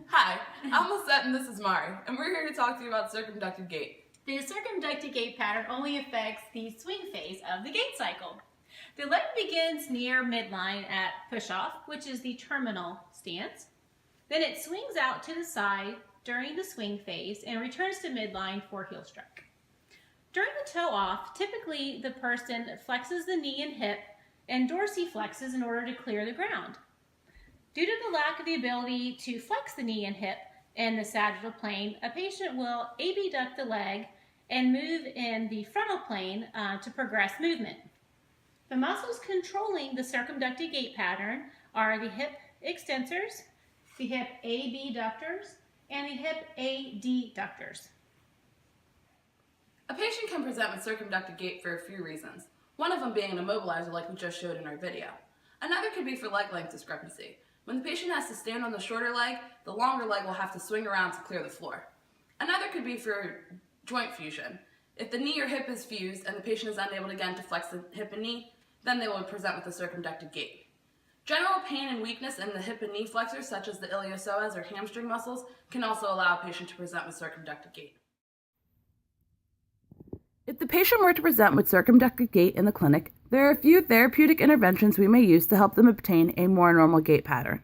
Hi, I'm Lisette and this is Mari, and we're here to talk to you about circumducted gait. The circumducted gait pattern only affects the swing phase of the gait cycle. The leg begins near midline at push-off, which is the terminal stance. Then it swings out to the side during the swing phase and returns to midline for heel strike. During the toe off, typically the person flexes the knee and hip and dorsiflexes in order to clear the ground. Due to the lack of the ability to flex the knee and hip in the sagittal plane, a patient will abduct the leg and move in the frontal plane to progress movement. The muscles controlling the circumducted gait pattern are the hip extensors, the hip abductors, and the hip adductors. A patient can present with circumducted gait for a few reasons, one of them being an immobilizer like we just showed in our video. Another could be for leg length discrepancy. When the patient has to stand on the shorter leg, the longer leg will have to swing around to clear the floor. Another could be for joint fusion. If the knee or hip is fused and the patient is unable again to flex the hip and knee, then they will present with a circumducted gait. General pain and weakness in the hip and knee flexors, such as the iliopsoas or hamstring muscles, can also allow a patient to present with circumducted gait. If the patient were to present with circumducted gait in the clinic, there are a few therapeutic interventions we may use to help them obtain a more normal gait pattern.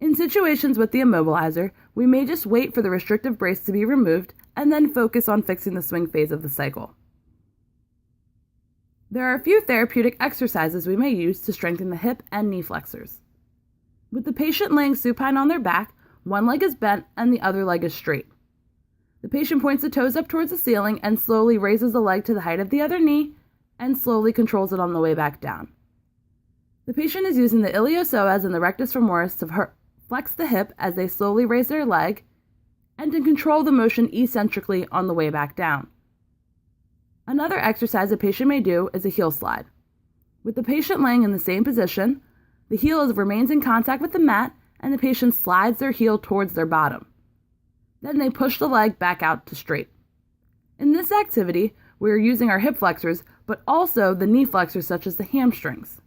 In situations with the immobilizer, we may just wait for the restrictive brace to be removed and then focus on fixing the swing phase of the cycle. There are a few therapeutic exercises we may use to strengthen the hip and knee flexors. With the patient laying supine on their back, one leg is bent and the other leg is straight. The patient points the toes up towards the ceiling and slowly raises the leg to the height of the other knee and slowly controls it on the way back down. The patient is using the iliopsoas and the rectus femoris to flex the hip as they slowly raise their leg and to control the motion eccentrically on the way back down. Another exercise a patient may do is a heel slide. With the patient laying in the same position, the heel remains in contact with the mat and the patient slides their heel towards their bottom. Then they push the leg back out to straight. In this activity, we are using our hip flexors, but also the knee flexors such as the hamstrings.